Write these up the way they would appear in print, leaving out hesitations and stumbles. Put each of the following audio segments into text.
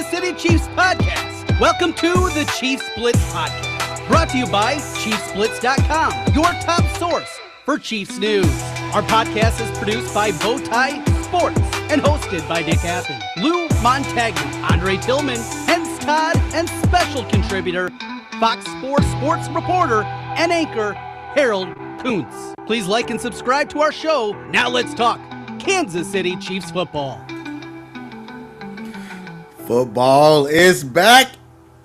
Kansas City Chiefs podcast. Welcome to the Chiefs Blitz podcast, brought to you by ChiefsBlitz.com, your top source for Chiefs news. Our podcast is produced by Bowtie Sports and hosted by Nick Athey, Lou Montagna, Andre Tillman, Hence Todd, and special contributor, Fox Sports reporter and anchor, Harold Kuntz. Please like and subscribe to our show. Now let's talk Kansas City Chiefs football. Football is back.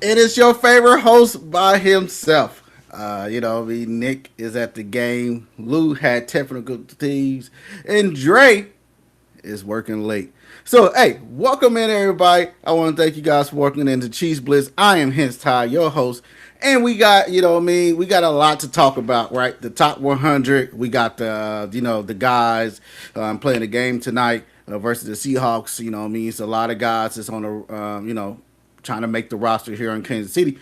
It is your favorite host by himself. Nick is at the game. Lou had technical difficulties, and Dre is working late. So, hey, welcome in, everybody. I want to thank you guys for working into Chiefs Blitz. I am Hence Ty, your host, and we got, we got a lot to talk about, right? The top 100. We got the guys playing the game tonight versus the Seahawks. It's a lot of guys that's on the, trying to make the roster here in Kansas City.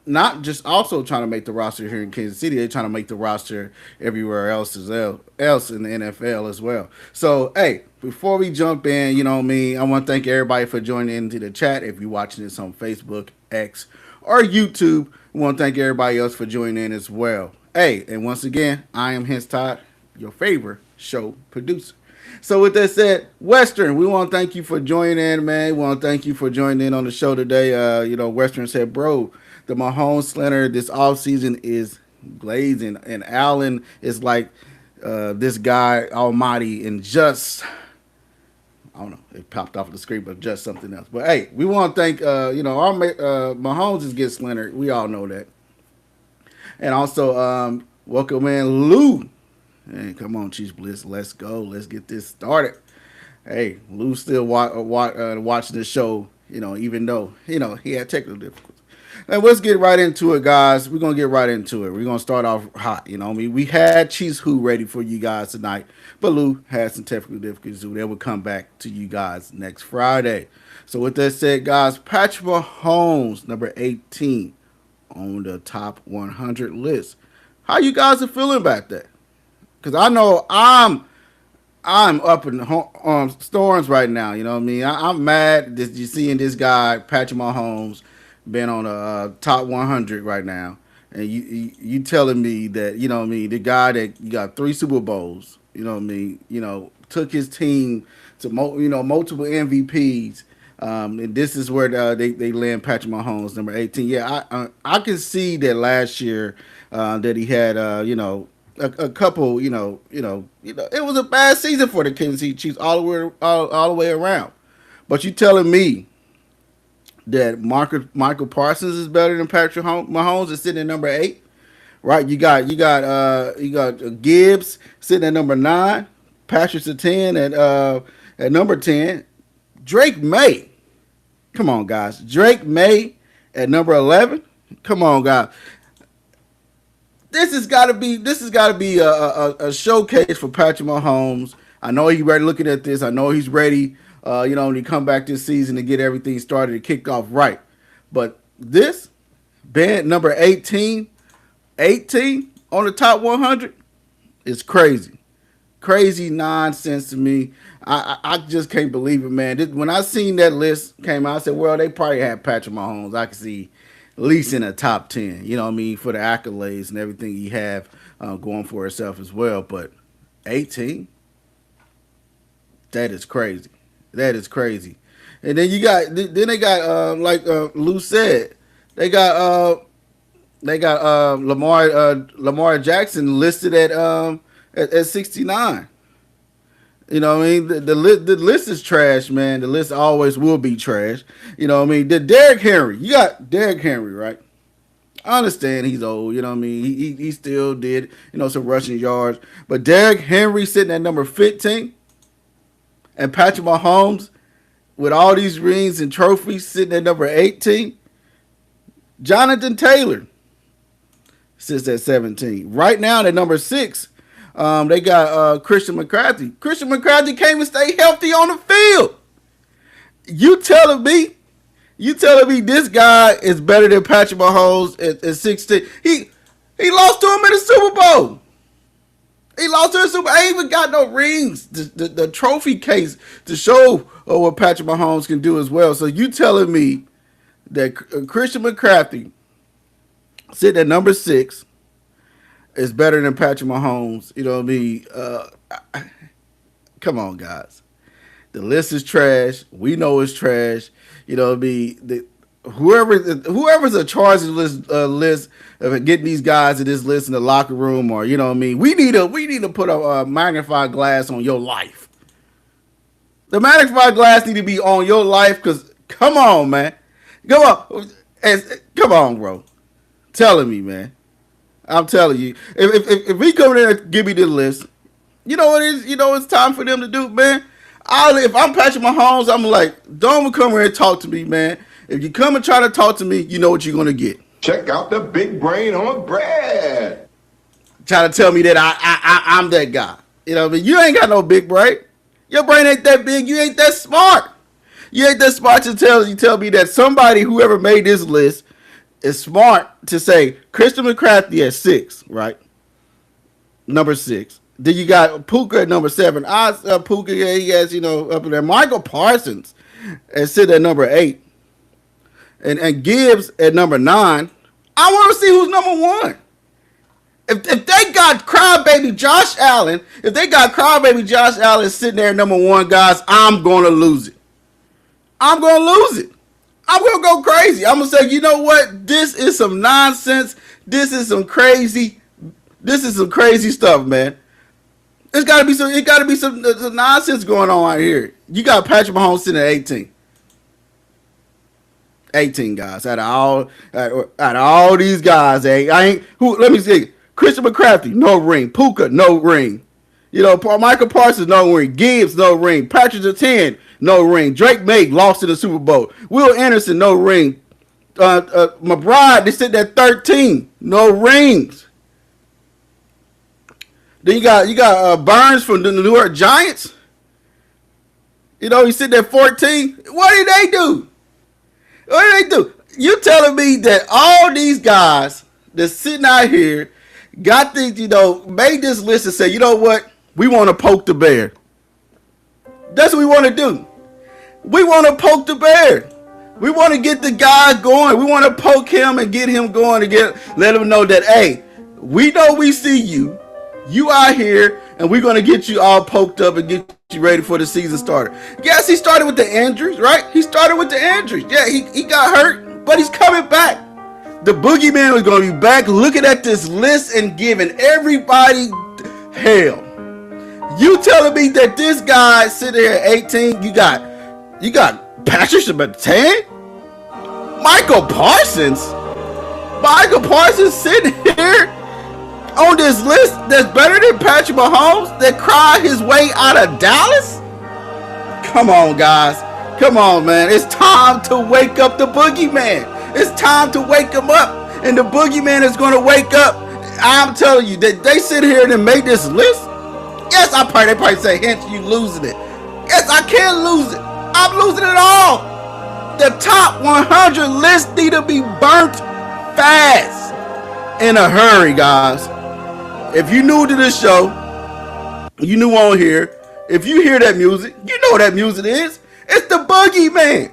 Not just also trying to make the roster here in Kansas City, they're trying to make the roster everywhere else in the NFL as well. So, hey, before we jump in, I want to thank everybody for joining into the chat. If you're watching this on Facebook, X, or YouTube, I want to thank everybody else for joining in as well. Hey, and once again, I am Hence Todd, your favorite show producer. So with that said, Western, we want to thank you for joining in, man. We want to thank you for joining in on the show today. Western said, bro, the Mahomes slander this offseason is blazing. And Allen is like this guy almighty and just, I don't know, it popped off the screen, but just something else. But, hey, we want to thank, our Mahomes is getting slandered. We all know that. And also, welcome in Lou. Hey, come on, Chiefs Blitz. Let's go. Let's get this started. Hey, Lou's still watching the show, even though, he had technical difficulties. Now, let's get right into it, guys. We're going to get right into it. We're going to start off hot. We had Chiefs Who ready for you guys tonight, but Lou had some technical difficulties, so they will come back to you guys next Friday. So with that said, guys, Patrick Mahomes, number 18 on the top 100 list. How you guys are feeling about that? Because I know I'm up in storms right now. I'm mad that you're seeing this guy, Patrick Mahomes, been on a top 100 right now. And you telling me that, the guy that got 3 Super Bowls, took his team to, multiple MVPs. And this is where they land Patrick Mahomes, number 18. Yeah, I can see that last year that he had, a couple, it was a bad season for the Kansas City Chiefs all the way around. But you telling me that Michael Parsons is better than Patrick Mahomes is sitting at number 8, right? You got Gibbs sitting at number 9, Patrick's at 10 at number 10. Drake May, come on, guys. Drake May at number 11. Come on, guys. This has got to be a showcase for Patrick Mahomes. I know he's ready looking at this. I know he's ready, to come back this season to get everything started and kicked off right. But this, band number 18 on the top 100 is crazy. Crazy nonsense to me. I just can't believe it, man. When I seen that list came out, I said, well, they probably had Patrick Mahomes. I could see at least in the top 10, for the accolades and everything he have going for himself as well. But 18, that is crazy. That is crazy. And then they got like Lou said, they got Lamar Jackson listed at 69. The list is trash, man. The list always will be trash. The Derrick Henry. You got Derrick Henry, right? I understand he's old. He still did, some rushing yards. But Derrick Henry sitting at number 15. And Patrick Mahomes, with all these rings and trophies, sitting at number 18. Jonathan Taylor sits at 17. Right now, at number 6, they got Christian McCaffrey. Christian McCaffrey can't even stay healthy on the field. You telling me this guy is better than Patrick Mahomes at 16? He lost to him in the Super Bowl. He lost to the Super Bowl. I ain't even got no rings. The trophy case to show what Patrick Mahomes can do as well. So you telling me that Christian McCaffrey sitting at number 6 is better than Patrick Mahomes? You know what I mean? Come on, guys. The list is trash. We know it's trash. You know what I mean? Whoever's in charge of this list of getting these guys in this list in the locker room, or you know what I mean, we need to put a magnifying glass on your life. The magnifying glass need to be on your life, because come on, man, come on, bro. Telling me, man, I'm telling you, if we come in there and give me the list, you know what it is, you know it's time for them to do, man. If I'm Patrick Mahomes, I'm like, don't come here and talk to me, man. If you come and try to talk to me, you know what you're going to get. Check out the big brain on Brad. Try to tell me that I'm that guy. You know what I mean? You ain't got no big brain. Your brain ain't that big. You ain't that smart. You ain't that smart to tell me that somebody, whoever made this list, is smart to say Christian McCaffrey at 6, right? Number 6. Then you got Puka at number 7. Puka, yeah, he has, you know, up in there. Michael Parsons is sitting at number 8. And Gibbs at number 9. I want to see who's number 1. If they got crybaby Josh Allen, sitting there at number 1, guys, I'm going to lose it. I'm going to go crazy. I'm going to say, you know what? This is some nonsense. This is some crazy stuff, man. It got to be some nonsense going on out here. You got Patrick Mahomes sitting at 18. 18 guys out of all these guys. Let me see. Christian McCaffrey, no ring. Puka, no ring. You know, Michael Parsons, no ring. Gibbs, no ring. Patrick Surtain, no ring. Drake May lost in the Super Bowl. Will Anderson, no ring. McBride, they sit at 13, no rings. Then you got Burns from the New York Giants. You know, he sitting at 14. What did they do? You telling me that all these guys that's sitting out here got these, you know, made this list and say, you know what? We want to poke the bear. That's what we want to do. We want to poke the bear. We want to get the guy going. We want to poke him and get him going to let him know that, hey, we know we see you. You out here, and we're going to get you all poked up and get you ready for the season starter. Yes, he started with the injuries, right? Yeah, he got hurt, but he's coming back. The boogeyman was going to be back looking at this list and giving everybody hell. You telling me that this guy sitting here at 18, you got Patrick Surtain? Michael Parsons sitting here on this list that's better than Patrick Mahomes that cried his way out of Dallas? Come on, guys. Come on, man. It's time to wake up the boogeyman. It's time to wake him up. And the boogeyman is going to wake up. I'm telling you, that they sit here and make this list. Yes, they probably say, hence you losing it. Yes, I can't lose it. I'm losing it all. The top 100 list need to be burnt fast. In a hurry, guys. If you new to this show, you new on here, if you hear that music, you know what that music is. It's the boogeyman.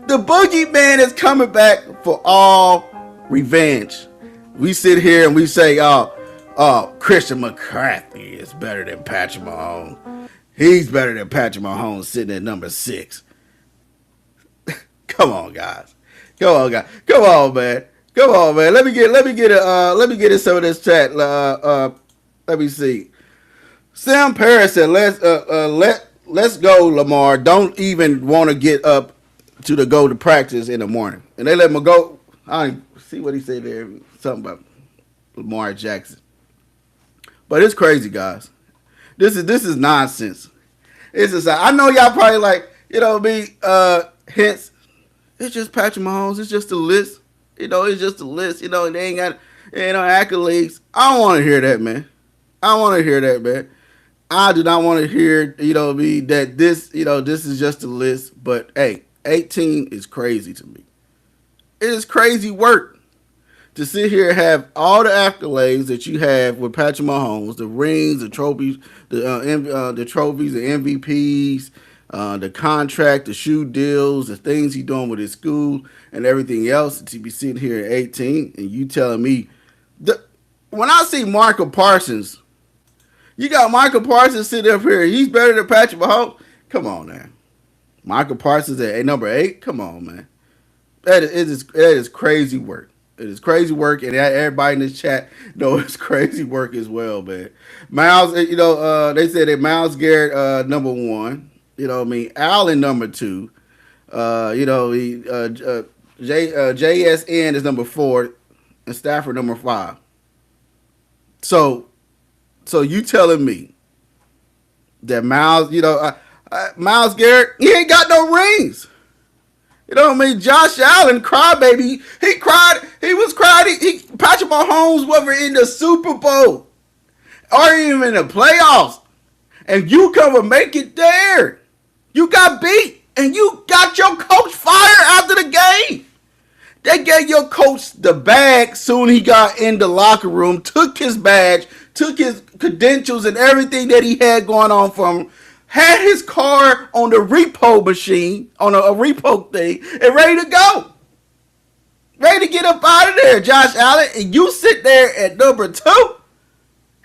The boogeyman is coming back for all revenge. We sit here and we say, Christian McCaffrey is better than Patrick Mahomes. He's better than Patrick Mahomes sitting at number 6. Come on, guys. Come on, man. Let me get some of this chat. Let me see. Sam Paris said, let's go, Lamar. Don't even want to get up to go to practice in the morning. And they let him go. I see what he said there. Something about Lamar Jackson. But it's crazy, guys. This is nonsense. I know y'all probably like, you know me, hence, it's just Patrick Mahomes. It's just a list. You know, it's just a list. You know, they ain't got accolades. I don't want to hear that, man. I do not want to hear, you know, that this is just a list. But hey, 18 is crazy to me. It is crazy work. to sit here and have all the accolades that you have with Patrick Mahomes, the rings, the trophies, the trophies, the MVPs, the contract, the shoe deals, the things he's doing with his school, and everything else. To be sitting here at 18, and you telling me, when I see Michael Parsons, you got Michael Parsons sitting up here, he's better than Patrick Mahomes. Come on, man. Michael Parsons at number 8. Come on, man. That is crazy work. It is crazy work, and everybody in this chat know it's crazy work as well, man. Miles, they said that Miles Garrett number 1. You know what I mean? Allen number 2. JSN is number 4, and Stafford number 5. So you telling me that Miles, Miles Garrett, he ain't got no rings. You know what I mean? Josh Allen, crybaby. He cried. He was crying. Patrick Mahomes wasn't in the Super Bowl or even in the playoffs. And you come and make it there. You got beat. And you got your coach fired after the game. They gave your coach the bag soon he got in the locker room, took his badge, took his credentials and everything that he had going on for him, had his car on the repo machine, on a repo thing, and ready to go. Ready to get up out of there, Josh Allen. And you sit there at number 2.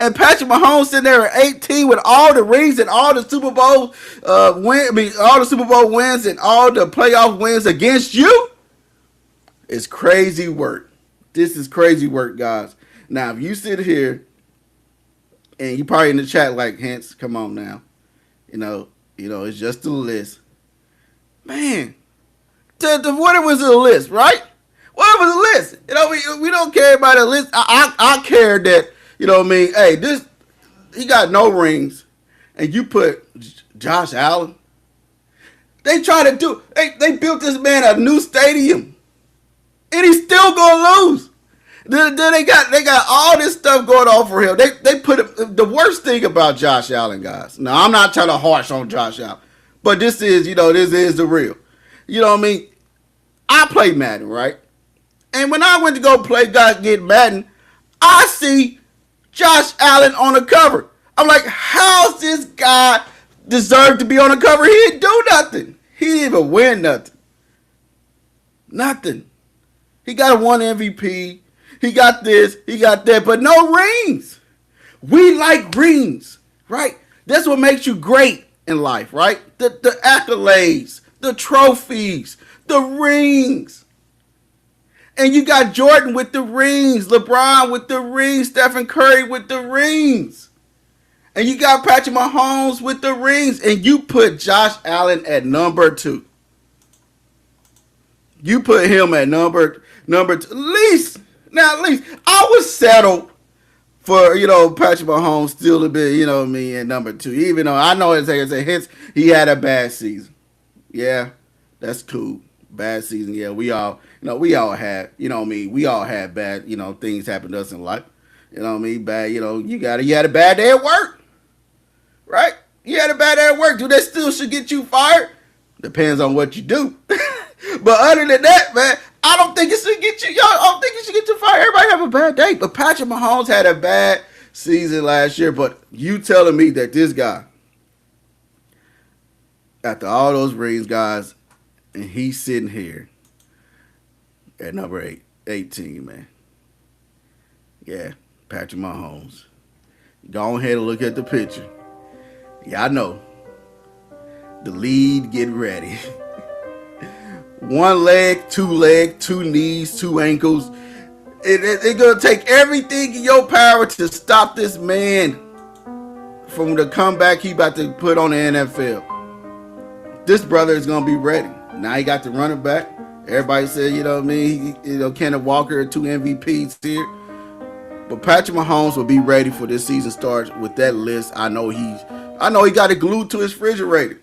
And Patrick Mahomes sitting there at 18 with all the rings and all the Super Bowl all the Super Bowl wins and all the playoff wins against you. It's crazy work. This is crazy work, guys. Now, if you sit here and you probably in the chat like, Hence, come on now. It's just a list. Man, what was the list, right? What was the list? We don't care about a list. I care that, hey, he got no rings, and you put Josh Allen. They built this man a new stadium, and he's still gonna lose. Then they got all this stuff going on for him. They put the worst thing about Josh Allen, guys. Now, I'm not trying to harsh on Josh Allen, but this is the real. You know what I mean? I play Madden, right? And when I went to go get Madden, I see Josh Allen on the cover. I'm like, how's this guy deserve to be on the cover? He didn't do nothing. He didn't even win nothing. Nothing. He got a 1 MVP. He got this, he got that, but no rings. We like rings, right? That's what makes you great in life, right? The accolades, the trophies, the rings. And you got Jordan with the rings, LeBron with the rings, Stephen Curry with the rings. And you got Patrick Mahomes with the rings, and you put Josh Allen at number 2. You put him at number 2. At least I was settled for, Patrick Mahomes still a bit, at number 2. Even though I know hence he had a bad season. Yeah, that's cool. Bad season. Yeah, we all had, we all had bad, things happen to us in life. Bad, you had a bad day at work. Right? You had a bad day at work. Do they still should get you fired? Depends on what you do. But other than that, man, I don't think it should get you. I don't think it should get you fired. Everybody have a bad day. But Patrick Mahomes had a bad season last year. But you telling me that this guy, after all those rings, guys, and he's sitting here at number 18, man. Yeah, Patrick Mahomes. Go ahead and look at the picture. Yeah, I know. The lead, get ready. 1 leg, 2 knees, 2 ankles. It's going to take everything in your power to stop this man from the comeback he about to put on the NFL. This brother is going to be ready. Now he got the running back. Everybody said, Kenneth Walker, 2 MVPs here. But Patrick Mahomes will be ready for this season starts with that list. I know he got it glued to his refrigerator.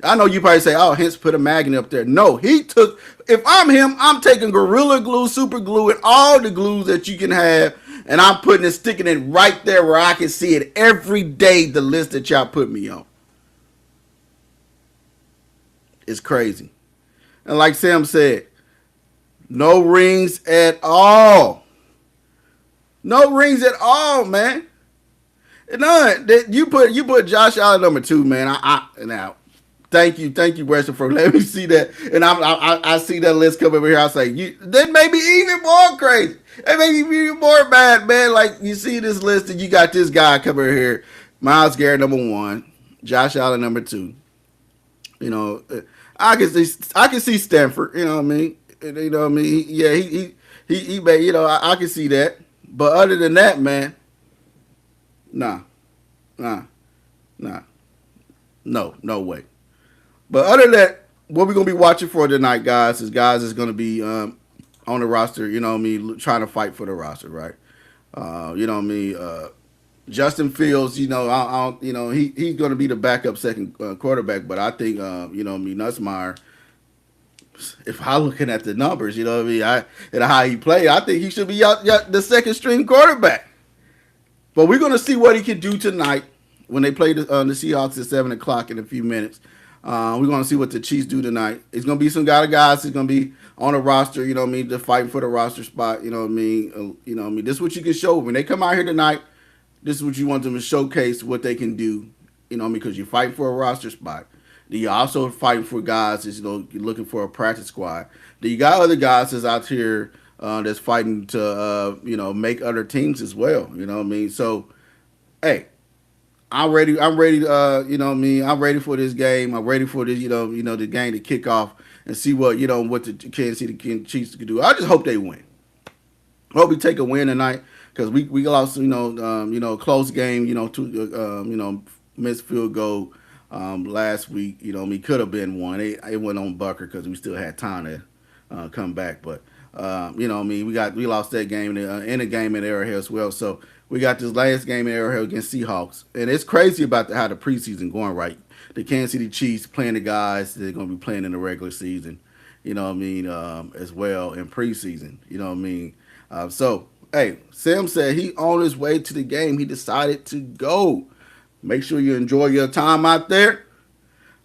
I know you probably say, oh, Hence put a magnet up there. No, if I'm him, I'm taking Gorilla Glue, Super Glue, and all the glues that you can have, and I'm sticking it right there where I can see it every day, the list that y'all put me on. It's crazy. And like Sam said, no rings at all. No rings at all, man. None. You put Josh Allen number 2, man. Now, thank you, Weston, for letting me see that. And I see that list come over here. I say, that may be even more crazy. It may be even more bad, man. Like you see this list, and you got this guy come over here, Myles Garrett number 1, Josh Allen number 2. You know, I can see Stanford. You know what I mean? You know what I mean? Yeah, he may. You know, I can see that. But other than that, man, nah, no way. But other than that, what we're gonna be watching for tonight, guys, is gonna be on the roster. You know what I mean? Trying to fight for the roster, right? You know what I mean? Justin Fields, you know, he's going to be the backup second quarterback, but I think, you know, Nussmeier, if I'm looking at the numbers, you know what I mean, and how he played, I think he should be the second string quarterback. But we're going to see what he can do tonight when they play the Seahawks at 7 o'clock in a few minutes. We're going to see what the Chiefs do tonight. It's going to be some guys that's going to be on the roster, you know what I mean, just fighting for the roster spot, you know what I mean. You know what I mean. This is what you can show when they come out here tonight. This is what you want them to showcase what they can do, you know, because you fight for a roster spot. Then you also fighting for guys that's, you know, you're looking for a practice squad. Then you got other guys that's out here that's fighting to, you know, make other teams as well. You know what I mean? So, hey, I'm ready. You know what I mean? I'm ready for this game. I'm ready for this, you know, the game to kick off and see what the Kansas City Chiefs can do. I just hope they win. Hope we take a win tonight. Because we lost, you know, close game, you know, missed field goal last week. You know, we could have been one. It went on Bucker because we still had time to come back. But you know, I mean, we lost that game in a game at Arrowhead as well. So we got this last game at Arrowhead against Seahawks, and it's crazy about how the preseason going. Right, the Kansas City Chiefs playing the guys they're going to be playing in the regular season. You know what I mean, as well in preseason. You know what I mean, so. Hey, Sam said he on his way to the game. He decided to go. Make sure you enjoy your time out there.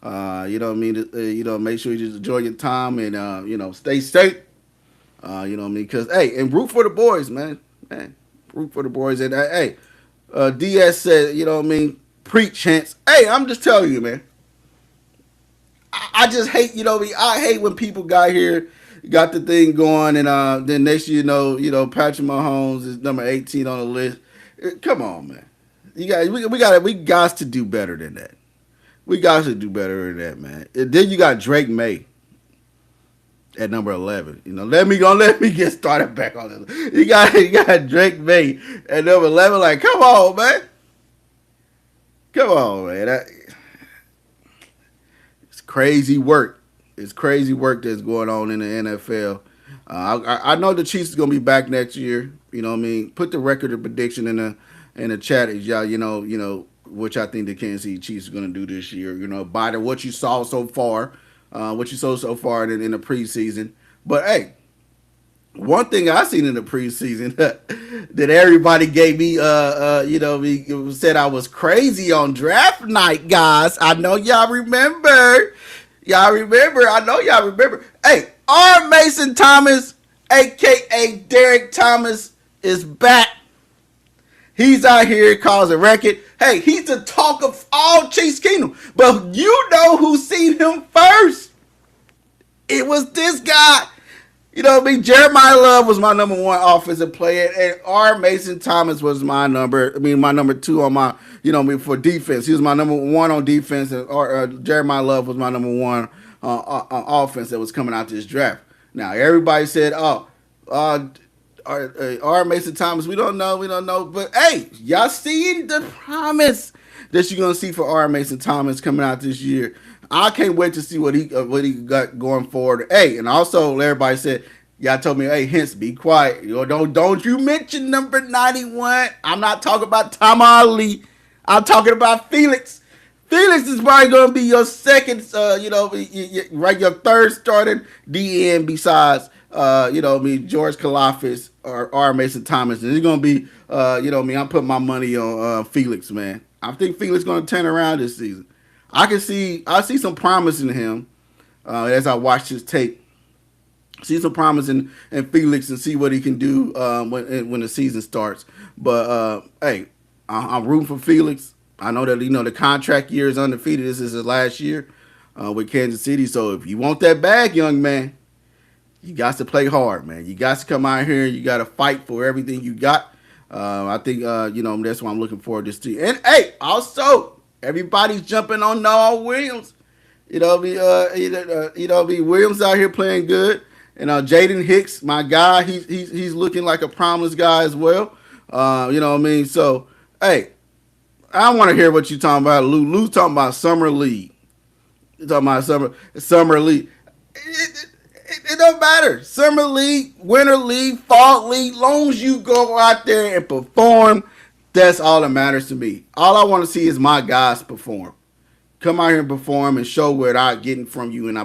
You know what I mean? You know, make sure you just enjoy your time and, you know, stay safe. You know what I mean? Because, hey, and root for the boys, man. Root for the boys. And, hey, DS said, you know what I mean? Preach, Chance. Hey, I'm just telling you, man. I just hate, you know, I hate when people got the thing going, and then next year, you know, Patrick Mahomes is number 18 on the list. Come on, man. We got to do better than that. We got to do better than that, man. And then you got Drake May at number 11. You know, let me get started back on this. You got Drake May at number 11. Like, come on, man. Come on, man. It's crazy work. It's crazy work that's going on in the NFL. I know the Chiefs is gonna be back next year. You know what I mean? Put the record of prediction in the chat, y'all. You know which I think the Kansas City Chiefs are gonna do this year. You know, by what you saw so far, in the preseason. But hey, one thing I seen in the preseason that everybody gave me, you know, said I was crazy on draft night, guys. I know y'all remember. I know y'all remember. Hey, R. Mason Thomas, a.k.a. Derek Thomas, is back. He's out here causing record. Hey, he's the talk of all Chiefs Kingdom. But you know who seen him first? It was this guy. You know what I mean? Jeremiah Love was my number 1 offensive player, and R. Mason Thomas was my number 2 on my, you know, for defense. He was my number 1 on defense, and Jeremiah Love was my number 1 on offense that was coming out this draft. Now, everybody said, R. Mason Thomas, we don't know. But, hey, y'all seen the promise that you're going to see for R. Mason Thomas coming out this year. I can't wait to see what he got going forward. Hey, and also everybody said, y'all told me, hey, Hence, be quiet. You know, don't you mention number 91. I'm not talking about Tom Ali. I'm talking about Felix. Felix is probably going to be your second, your third starting DN besides, George Kalafis or R. Mason Thomas. And it's going to be, I'm putting my money on Felix, man. I think Felix is going to turn around this season. I see some promise in him as I watch his tape. see some promise in Felix and see what he can do when the season starts. But hey, I'm rooting for Felix. I know that the contract year is undefeated. This is his last year with Kansas City. So if you want that bag, young man, you got to play hard, man. You got to come out here. You got to fight for everything you got. I think that's why I'm looking forward to this team. And hey, also everybody's jumping on Noah Williams. Williams out here playing good. And Jaden Hicks, my guy, he's looking like a promised guy as well. So, hey, I want to hear what you're talking about, Lou. Lou's talking about summer league. You're talking about summer league. It don't matter. Summer league, winter league, fall league. Long as you go out there and perform, that's all that matters to me. All I want to see is my guys perform. Come out here and perform and show what I'm getting from you, and I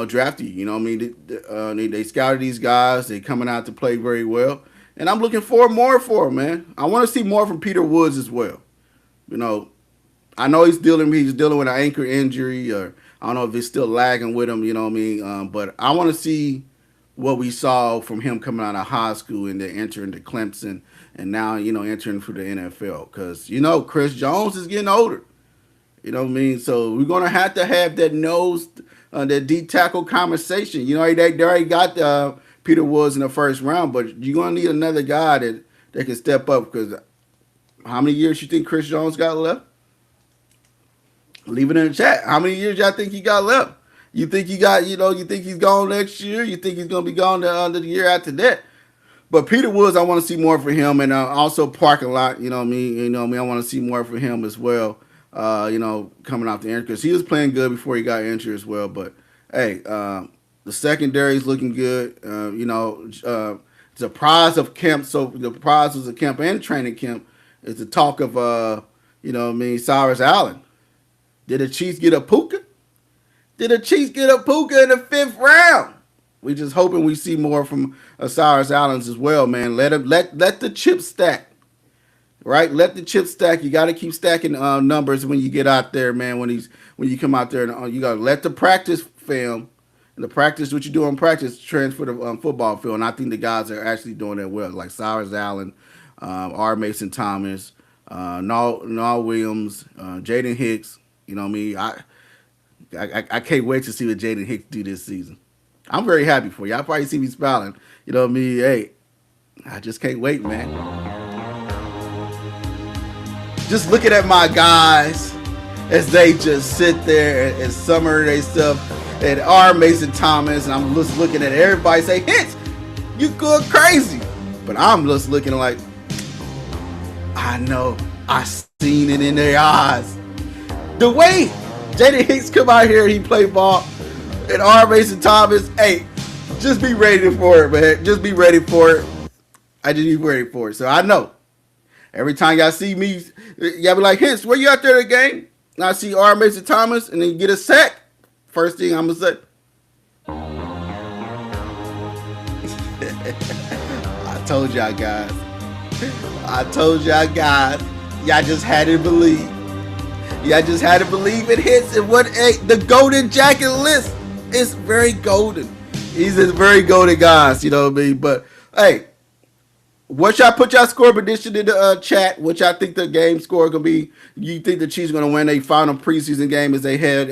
draft you. They scouted these guys. They coming out to play very well, and I'm looking for more for them, man. I want to see more from Peter Woods as well. I know he's dealing with an ankle injury, or I don't know if it's still lagging with him. But I want to see what we saw from him coming out of high school and then entering to Clemson, and now entering for the NFL. Because Chris Jones is getting older. So we're gonna have to have that that D tackle conversation. They already got Peter Woods in the first round, but you're gonna need another guy that can step up. Because how many years you think Chris Jones got left? Leave it in the chat. How many years y'all think he got left? You think you think he's gone next year? You think he's gonna be gone the year after that? But Peter Woods, I want to see more for him, and also parking lot. I want to see more for him as well. Coming off the injury, because he was playing good before he got injured as well. But hey, the secondary is looking good. The prize of camp. So the prize was a camp and training camp is the talk of Cyrus Allen. Did the Chiefs get a Puka? Did the Chiefs get a Puka in the 5th round? We just hoping we see more from Cyrus Allen as well, man. Let the chips stack. Right, let the chips stack. You got to keep stacking numbers when you get out there, man. When you come out there, and you got to let the practice film and the practice what you do in practice transfer to football field. And I think the guys are actually doing that well, like Cyrus Allen, R. Mason Thomas, Noah Williams, Jaden Hicks. I can't wait to see what Jaden Hicks do this season. I'm very happy for you. Y'all probably see me smiling. Hey, I just can't wait, man. Just looking at my guys as they just sit there and summer their stuff, and R. Mason Thomas, and I'm just looking at everybody say, Hicks, you going crazy. But I'm just looking like, I know, I seen it in their eyes. The way Jaden Hicks come out here and he play ball, and R. Mason Thomas, hey, just be ready for it, man. Just be ready for it. I just be ready for it. So I know. Every time y'all see me, y'all be like, Hicks, where you out there in the game? And I see R. Mason Thomas, and then you get a sack. First thing I'm going to say. I told y'all guys. Y'all just had to believe. Y'all just had to believe it hits. And the golden jacket list is very golden. He's a very golden guys, But, hey. What y'all put y'all score prediction in the chat? What y'all think the game score gonna be? You think the Chiefs gonna win their final preseason game as they head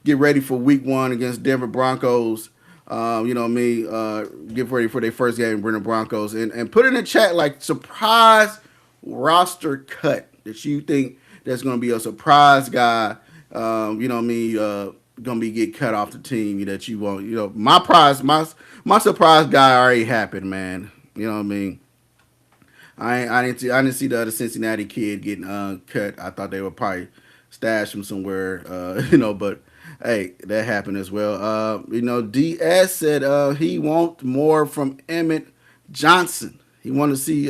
get ready for Week 1 against Denver Broncos? Get ready for their first game, bring the Broncos, and put in the chat like surprise roster cut that you think that's gonna be a surprise guy. Gonna be get cut off the team that you want. My surprise guy already happened, man. I didn't see the other Cincinnati kid getting cut. I thought they would probably stash him somewhere, But hey, that happened as well. DS said he wants more from Emmett Johnson. He wanted to see.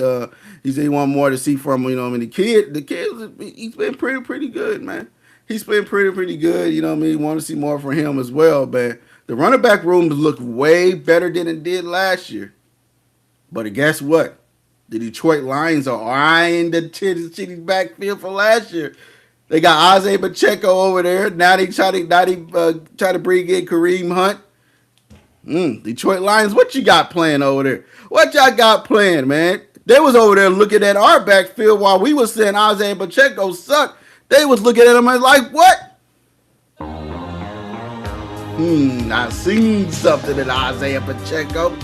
He said he want more to see from the kid. The kid, he's been pretty good, man. He's been pretty good. He want to see more from him as well. But the running back room look way better than it did last year. But guess what? The Detroit Lions are eyeing the City's backfield for last year. They got Isaiah Pacheco over there. Now they try to bring in Kareem Hunt. Detroit Lions, what you got playing over there? What y'all got playing, man? They was over there looking at our backfield while we was saying Isaiah Pacheco sucked. They was looking at him and like, what? I seen something in Isaiah Pacheco.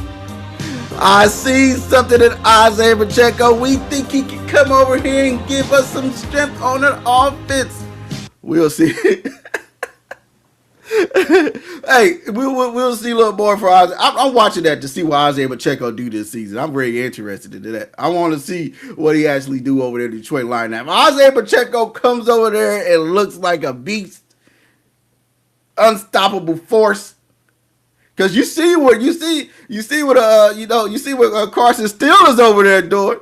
I seen something in Isaiah Pacheco. We think he can come over here and give us some strength on an offense. We'll see. Hey, we'll see a little more for Isaiah. I'm watching that to see what Isaiah Pacheco do this season. I'm very interested in that. I want to see what he actually do over there in Detroit Lions. Now, if Isaiah Pacheco comes over there and looks like a beast, unstoppable force, because you see what Carson Steele is over there doing.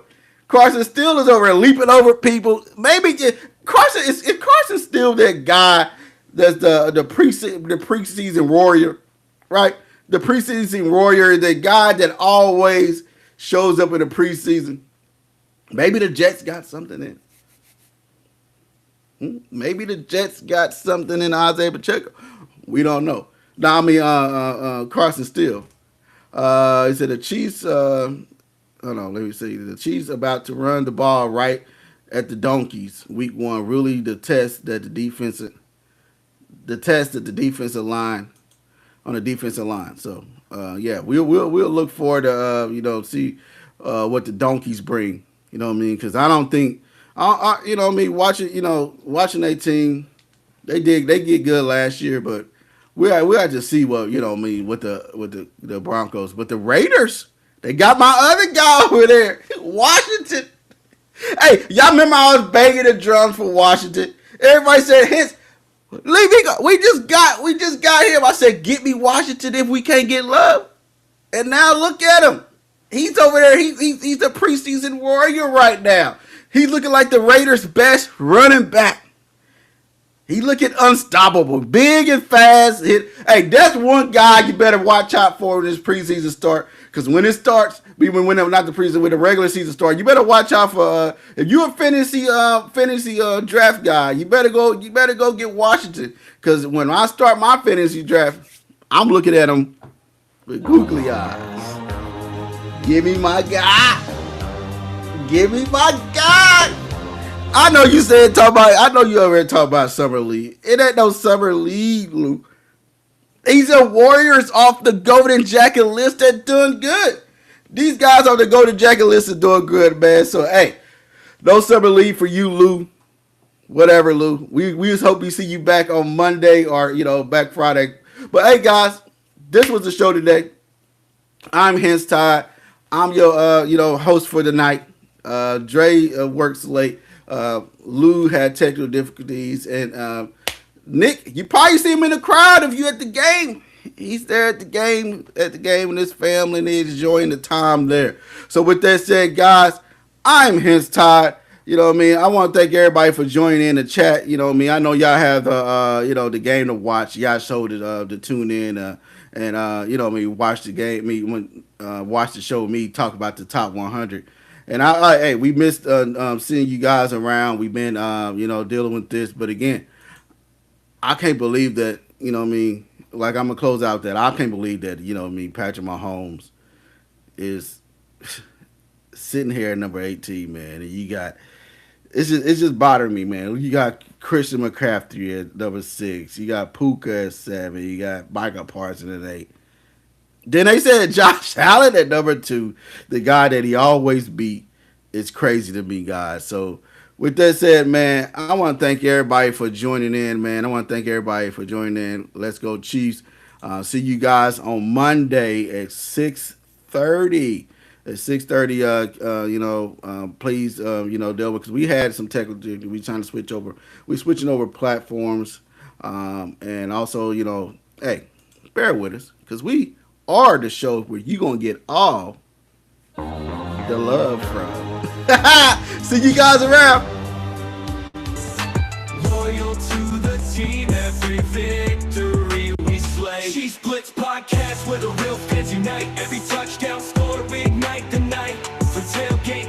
Carson Steele is over there leaping over people. Maybe Carson Steele that guy that's the preseason warrior, right? The preseason warrior is the guy that always shows up in the preseason. Maybe the Jets got something in. Maybe the Jets got something in Isaiah Pacheco. We don't know. Now, I mean, Carson Steele. He said the Chiefs, hold on, let me see. The Chiefs about to run the ball right at the Donkeys week 1. Really the test that the defensive line on the defensive line. So, yeah, we'll look forward to, see what the Donkeys bring. You know what I mean? Because I don't think, you know what I mean, watching their team, they get good last year, but we got to see what, you know what I mean, with the Broncos. But the Raiders, they got my other guy over there, Washington. Hey, y'all remember I was banging the drums for Washington? Everybody said his. We just got him. I said, get me Washington if we can't get Love. And now look at him. He's over there. He's a preseason warrior right now. He's looking like the Raiders' best running back. He looking unstoppable, big and fast. Hey, that's one guy you better watch out for when this preseason start. Because when it starts, when not the preseason, when the regular season start, you better watch out for. If you're a fantasy draft guy, you better go get Washington. Because when I start my fantasy draft, I'm looking at him with googly eyes. Give me my guy. Give me my guy. I know you I know you already talking about Summer League. It ain't no Summer League, Lou. These are Warriors off the Golden Jacket list that doing good. These guys on the Golden Jacket list are doing good, man. So, hey, no Summer League for you, Lou. Whatever, Lou. We just hope we see you back on Monday or, back Friday. But, hey, guys, this was the show today. I'm Hence Todd. I'm your, host for the night. Dre works late. Lou had technical difficulties, and Nick, you probably see him in the crowd if you at the game. He's there at the game with his family, and he's enjoying the time there. So with that said, guys, I'm Hence Todd. You know what I mean? I want to thank everybody for joining in the chat. You know what I mean? I know y'all have the game to watch. Y'all showed it to tune in and you know what I mean, watch the game. Watch the show with me talk about the top 100. And hey, we missed seeing you guys around. We've been, dealing with this. But again, I can't believe that, you know what I mean, like I'm going to close out that. I can't believe that, you know what I mean, Patrick Mahomes is sitting here at number 18, man. And you got, it's just bothering me, man. You got Christian McCaffrey at number 6. You got Puka at 7. You got Micah Parsons at 8. Then they said Josh Allen at number 2, the guy that he always beat. It's crazy to me, guys. So with that said, man, I want to thank everybody for joining in, man. Let's go Chiefs. See you guys on Monday at 6:30. At 6:30, please, deal with, because we had some technical. We trying to switch over. We switching over platforms, and also, hey, bear with us, because we are the show where you gonna get all the love from. See you guys around. Loyal to the team, every victory we slay. Chiefs Blitz podcast where the real fans unite. Every touchdown score, ignite the night. For tailgate